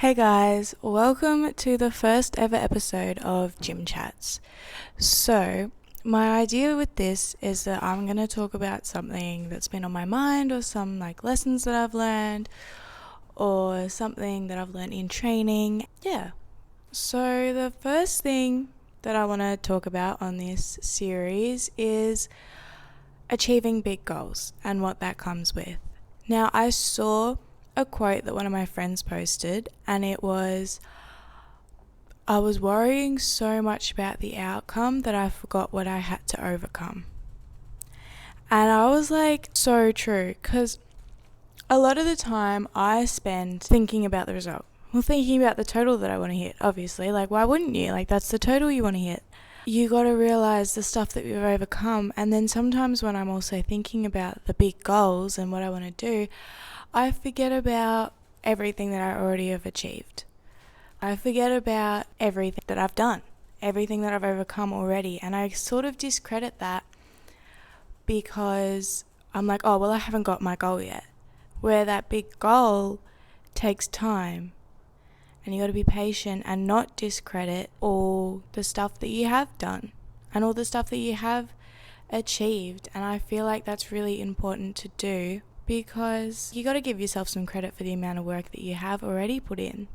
Hey guys, welcome to the first ever episode of Gym Chats. So, my idea with this is that I'm going to talk about something that's been on my mind or some lessons that I've learned or something that I've learned in training. Yeah. So, the first thing that I want to talk about on this series is achieving big goals and what that comes with. Now, I saw a quote that one of my friends posted, and it was, I was worrying so much about the outcome that I forgot what I had to overcome. And I was like, so true, because a lot of the time I spend thinking about the result. Well, thinking about the total that I want to hit, obviously. Why wouldn't you? That's the total you want to hit. You got to realize the stuff that we've overcome. And then sometimes when I'm also thinking about the big goals and what I want to do, I forget about everything that I already have achieved. I forget about everything that I've done, everything that I've overcome already. And I sort of discredit that because I'm like, oh, well, I haven't got my goal yet. Where that big goal takes time. And you got to be patient and not discredit all the stuff that you have done and all the stuff that you have achieved. And I feel like that's really important to do because you got to give yourself some credit for the amount of work that you have already put in.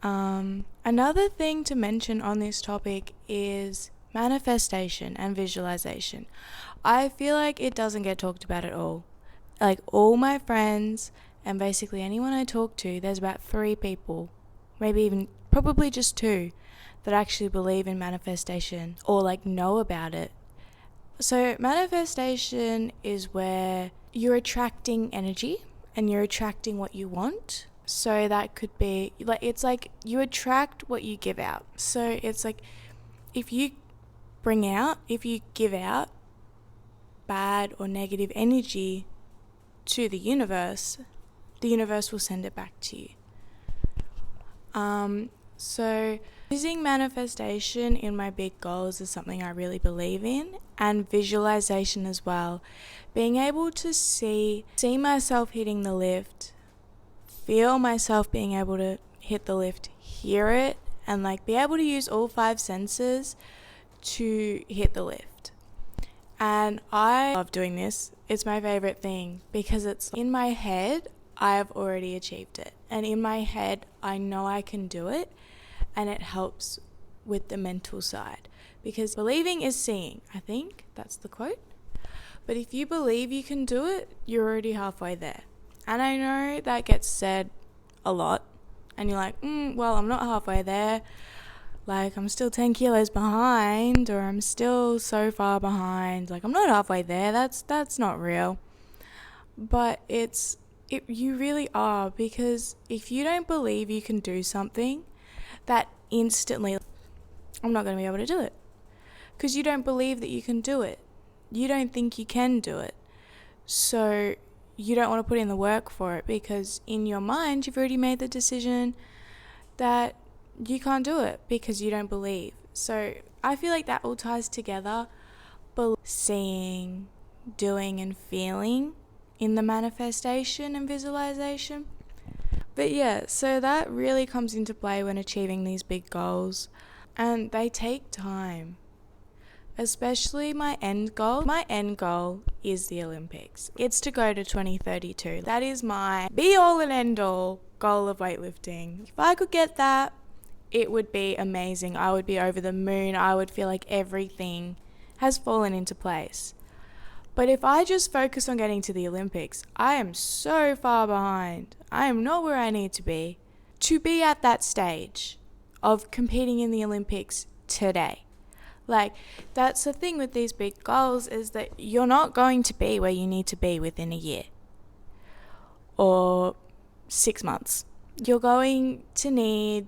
Another thing to mention on this topic is manifestation and visualization. I feel like it doesn't get talked about at all. All my friends and basically anyone I talk to, there's about 3 people, maybe even probably just 2, that actually believe in manifestation or know about it. So manifestation is where you're attracting energy and you're attracting what you want. So that could be it's you attract what you give out. So it's if you give out bad or negative energy to the universe will send it back to you. So using manifestation in my big goals is something I really believe in, and visualization as well. Being able to see myself hitting the lift, feel myself being able to hit the lift, hear it, and be able to use all 5 senses to hit the lift. And I love doing this. It's my favorite thing because it's in my head. I've already achieved it. And in my head, I know I can do it. And it helps with the mental side. Because believing is seeing. I think that's the quote. But if you believe you can do it, you're already halfway there. And I know that gets said a lot. And you're like, well, I'm not halfway there. I'm still 10 kilos behind. Or I'm still so far behind. I'm not halfway there. That's not real. But you really are, because if you don't believe you can do something, that instantly, I'm not going to be able to do it. Because you don't believe that you can do it. You don't think you can do it. So you don't want to put in the work for it because in your mind, you've already made the decision that you can't do it because you don't believe. So I feel like that all ties together. Seeing, doing and feeling in the manifestation and visualization. But yeah, so that really comes into play when achieving these big goals, and they take time. Especially my end goal. My end goal is the Olympics. It's to go to 2032. That is my be all and end all goal of weightlifting. If I could get that, it would be amazing. I would be over the moon. I would feel like everything has fallen into place. But if I just focus on getting to the Olympics, I am so far behind. I am not where I need to be at that stage of competing in the Olympics today. That's the thing with these big goals, is that you're not going to be where you need to be within a year or 6 months. You're going to need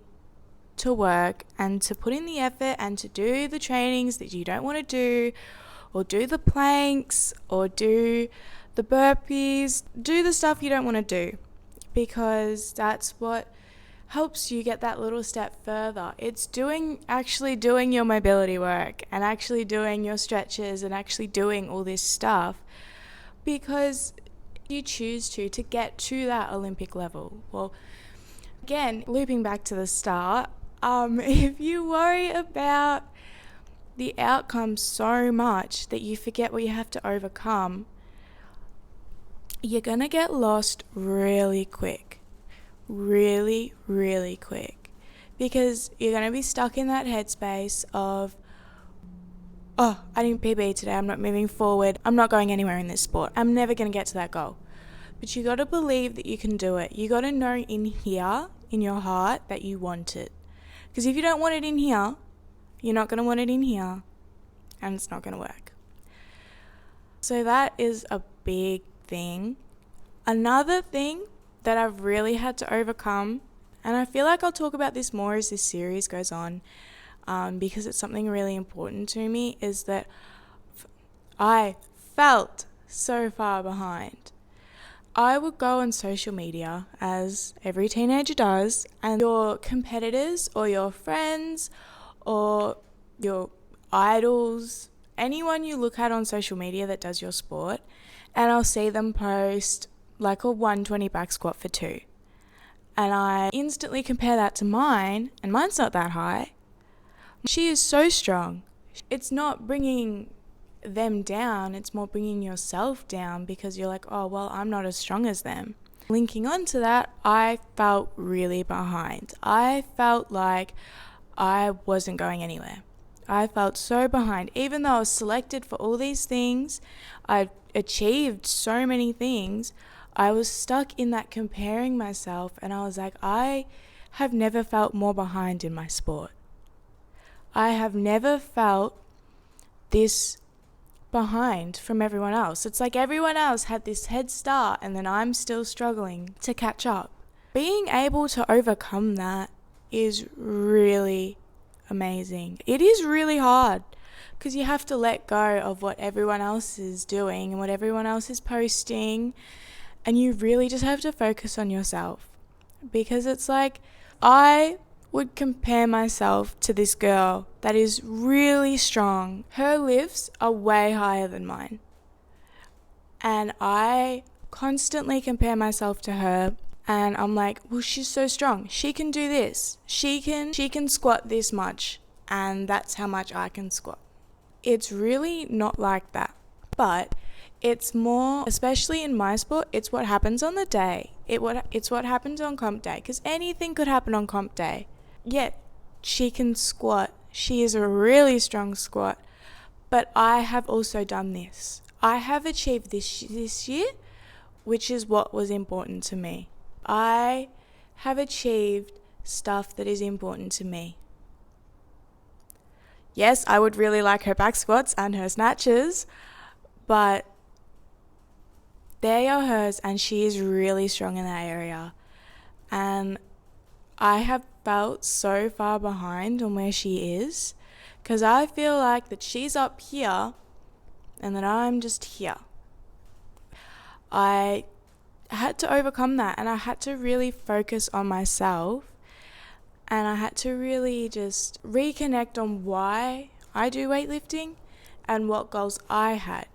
to work and to put in the effort and to do the trainings that you don't want to do, or do the planks, or do the burpees, do the stuff you don't want to do, because that's what helps you get that little step further. It's actually doing your mobility work and actually doing your stretches and actually doing all this stuff, because you choose to get to that Olympic level. Well, Again, looping back to the start, if you worry about the outcome so much that you forget what you have to overcome, you're going to get lost really quick. Really, really quick. Because you're going to be stuck in that headspace of, oh, I didn't PB today, I'm not moving forward, I'm not going anywhere in this sport, I'm never going to get to that goal. But you got to believe that you can do it. You got to know in here, in your heart, that you want it. Because if you don't want it in here, you're not going to want it in here, and it's not going to work. So that is a big thing. Another thing that I've really had to overcome, and I feel like I'll talk about this more as this series goes on, because it's something really important to me, is that I felt so far behind. I would go on social media, as every teenager does, and your competitors or your friends or your idols, anyone you look at on social media that does your sport, and I'll see them post like a 120 back squat for 2. And I instantly compare that to mine, and mine's not that high. She is so strong. It's not bringing them down, it's more bringing yourself down, because you're like, oh, well, I'm not as strong as them. Linking on to that, I felt really behind. I felt like I wasn't going anywhere. I felt so behind. Even though I was selected for all these things, I'd achieved so many things, I was stuck in that comparing myself, and I was like, I have never felt more behind in my sport. I have never felt this behind from everyone else. It's like everyone else had this head start, and then I'm still struggling to catch up. Being able to overcome that is really amazing. It is really hard, because you have to let go of what everyone else is doing and what everyone else is posting, and you really just have to focus on yourself. Because it's like, I would compare myself to this girl that is really strong. Her lifts are way higher than mine, and I constantly compare myself to her, and I'm like, well, she's so strong, she can do this, she can squat this much, and that's how much I can squat. It's really not like that, but it's more, especially in my sport, it's what happens on the day. It's what happens on comp day, because anything could happen on comp day. Yet she can squat. She is a really strong squat. But I have also done this. I have achieved this year, which is what was important to me. I have achieved stuff that is important to me. Yes, I would really like her back squats and her snatches, but they are hers, and she is really strong in that area. And I have felt so far behind on where she is, because I feel like that she's up here and that I'm just here. I had to overcome that, and I had to really focus on myself, and I had to really just reconnect on why I do weightlifting and what goals I had.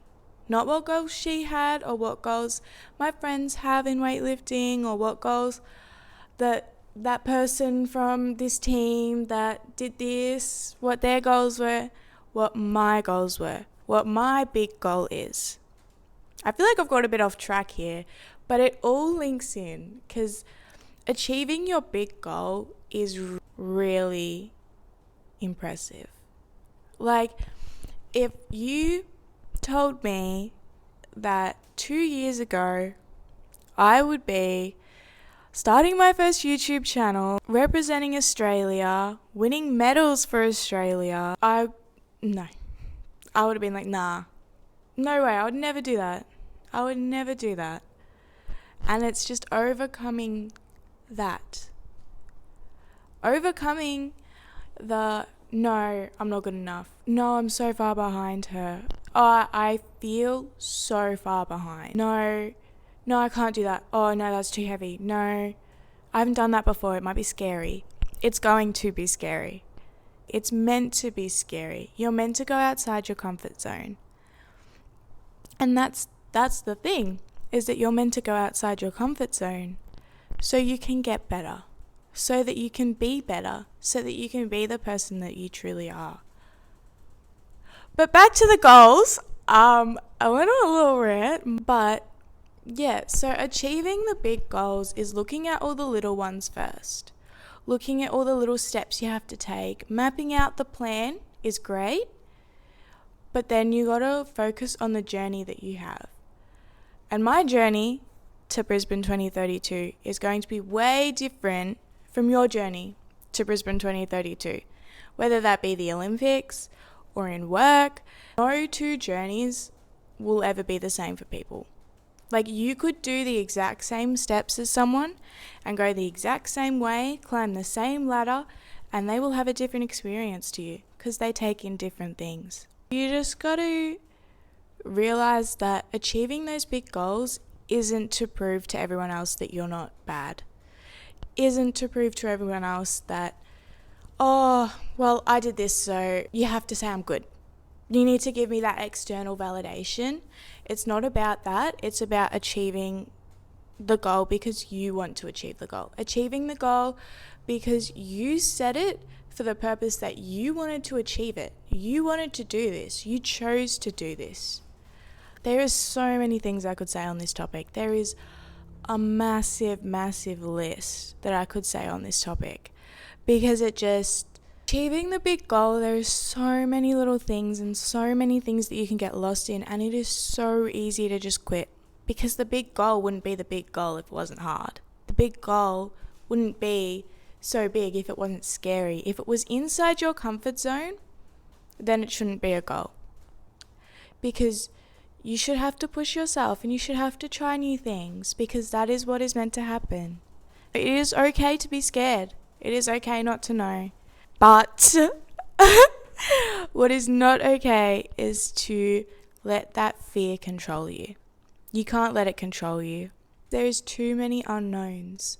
Not what goals she had, or what goals my friends have in weightlifting, or what goals that person from this team that did this, what their goals were, what my goals were, what my big goal is. I feel like I've got a bit off track here, but it all links in, because achieving your big goal is really impressive. Like, if you told me that 2 years ago I would be starting my first YouTube channel, representing Australia, winning medals for Australia, I would have been like, nah, no way, I would never do that. I would never do that. And it's just overcoming that. Overcoming the, no, I'm not good enough. No, I'm so far behind her. Oh, I feel so far behind. No, I can't do that. Oh, no, that's too heavy. No, I haven't done that before. It might be scary. It's going to be scary. It's meant to be scary. You're meant to go outside your comfort zone. And that's the thing, is that you're meant to go outside your comfort zone so you can get better. so that you can be better, so that you can be the person that you truly are. But back to the goals. I went on a little rant, but yeah, so achieving the big goals is looking at all the little ones first. Looking at all the little steps you have to take. Mapping out the plan is great, but then you got to focus on the journey that you have. And my journey to Brisbane 2032 is going to be way different from your journey to Brisbane 2032. Whether that be the Olympics or in work, no two journeys will ever be the same for people. Like, you could do the exact same steps as someone and go the exact same way, climb the same ladder, and they will have a different experience to you because they take in different things. You just got to realize that achieving those big goals isn't to prove to everyone else that you're not bad. Isn't to prove to everyone else that, oh, well, I did this, so you have to say I'm good. You need to give me that external validation. It's not about that. It's about achieving the goal because you want to achieve the goal. Achieving the goal because you set it for the purpose that you wanted to achieve it. You wanted to do this. You chose to do this. There is so many things I could say on this topic. There is a massive, massive list that I could say on this topic because achieving the big goal, there is so many little things and so many things that you can get lost in, and it is so easy to just quit because the big goal wouldn't be the big goal if it wasn't hard. The big goal wouldn't be so big if it wasn't scary. If it was inside your comfort zone, then it shouldn't be a goal because you should have to push yourself and you should have to try new things because that is what is meant to happen. It is okay to be scared. It is okay not to know. But what is not okay is to let that fear control you. You can't let it control you. There is too many unknowns.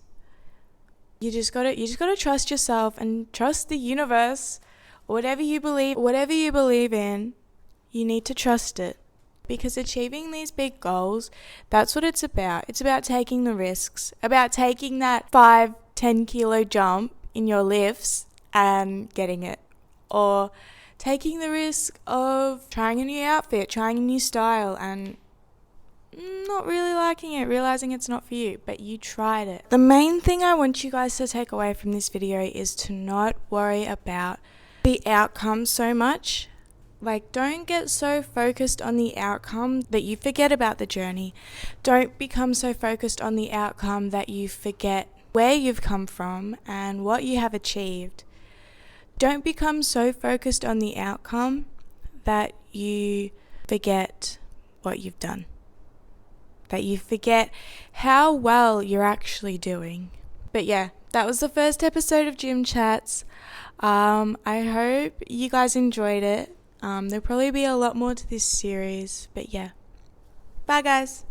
You just gotta trust yourself and trust the universe. Whatever you believe in, you need to trust it. Because achieving these big goals, that's what it's about. It's about taking the risks, about taking that 5-10 kilo jump in your lifts and getting it, or taking the risk of trying a new outfit, trying a new style and not really liking it, realizing it's not for you, but you tried it. The main thing I want you guys to take away from this video is to not worry about the outcome so much. Like, don't get so focused on the outcome that you forget about the journey. Don't become so focused on the outcome that you forget where you've come from and what you have achieved. Don't become so focused on the outcome that you forget what you've done. That you forget how well you're actually doing. But yeah, that was the first episode of Gym Chats. I hope you guys enjoyed it. There'll probably be a lot more to this series. But yeah. Bye guys.